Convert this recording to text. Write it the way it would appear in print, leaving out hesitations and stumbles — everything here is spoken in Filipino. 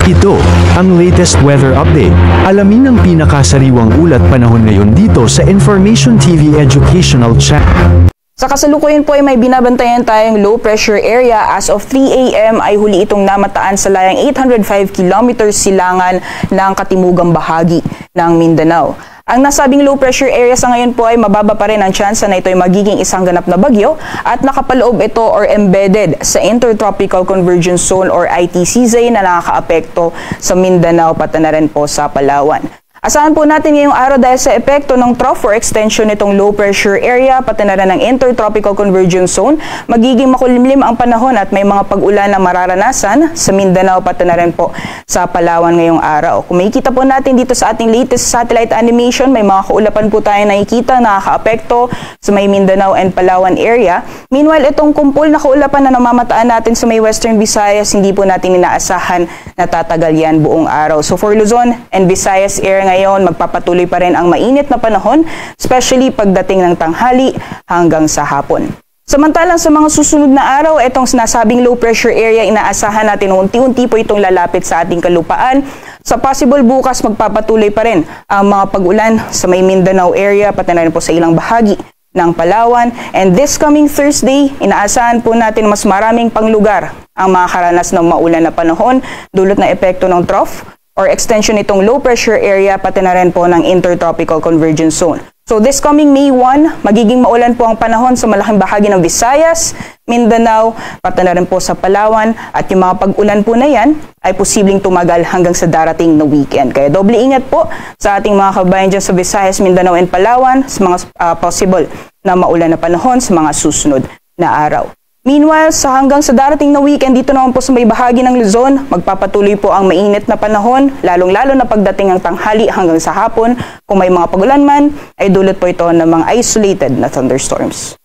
Ito, ang latest weather update. Alamin ang pinakasariwang ulat panahon ngayon dito sa Information TV Educational Channel. Sa kasalukuyan po ay may binabantayan tayong low pressure area. As of 3 a.m. ay huli itong namataan sa layang 805 kilometers silangan ng katimugang bahagi ng Mindanao. Ang nasabing low pressure area sa ngayon po ay mababa pa rin ang tsansa na ito ay magiging isang ganap na bagyo at nakapaloob ito or embedded sa Intertropical Convergence Zone or ITCZ na nakakaapekto sa Mindanao pati na rin po sa Palawan. Asahan po natin ngayong araw dahil sa epekto ng trough or extension nitong low pressure area pati na rin ng Intertropical Convergence Zone, magiging makulimlim ang panahon at may mga pag-ulan na mararanasan sa Mindanao pati na rin po sa Palawan ngayong araw. Kung makikita po natin dito sa ating latest satellite animation, may mga kaulapan po tayo nakikita na nakakaapekto sa may Mindanao and Palawan area. Meanwhile, itong kumpul na kaulapan na namamataan natin sa may Western Visayas, hindi po natin inaasahan na tatagal yan buong araw. So for Luzon and Visayas area ngayon, magpapatuloy pa rin ang mainit na panahon, especially pagdating ng tanghali hanggang sa hapon. Samantalang sa mga susunod na araw, itong sinasabing low pressure area, inaasahan natin unti-unti po itong lalapit sa ating kalupaan. Sa possible bukas, magpapatuloy pa rin ang mga pag-ulan sa may Mindanao area, pati na rin po sa ilang bahagi ng Palawan. And this coming Thursday, inaasahan po natin mas maraming panglugar ang mga karanas ng maulan na panahon, dulot na epekto ng trough or extension nitong low pressure area pati na rin po ng Intertropical Convergence Zone. So this coming May 1, magiging maulan po ang panahon sa malaking bahagi ng Visayas, Mindanao, pati na rin po sa Palawan, at yung mga pag-ulan po na yan ay posibleng tumagal hanggang sa darating na weekend. Kaya doble ingat po sa ating mga kabayan dyan sa Visayas, Mindanao and Palawan sa mga possible na maulan na panahon sa mga susunod na araw. Meanwhile, hanggang sa darating na weekend, dito naman po sa may bahagi ng Luzon, magpapatuloy po ang mainit na panahon, lalong-lalo na pagdating ng tanghali hanggang sa hapon. Kung may mga pagulan man, ay dulot po ito ng mga isolated na thunderstorms.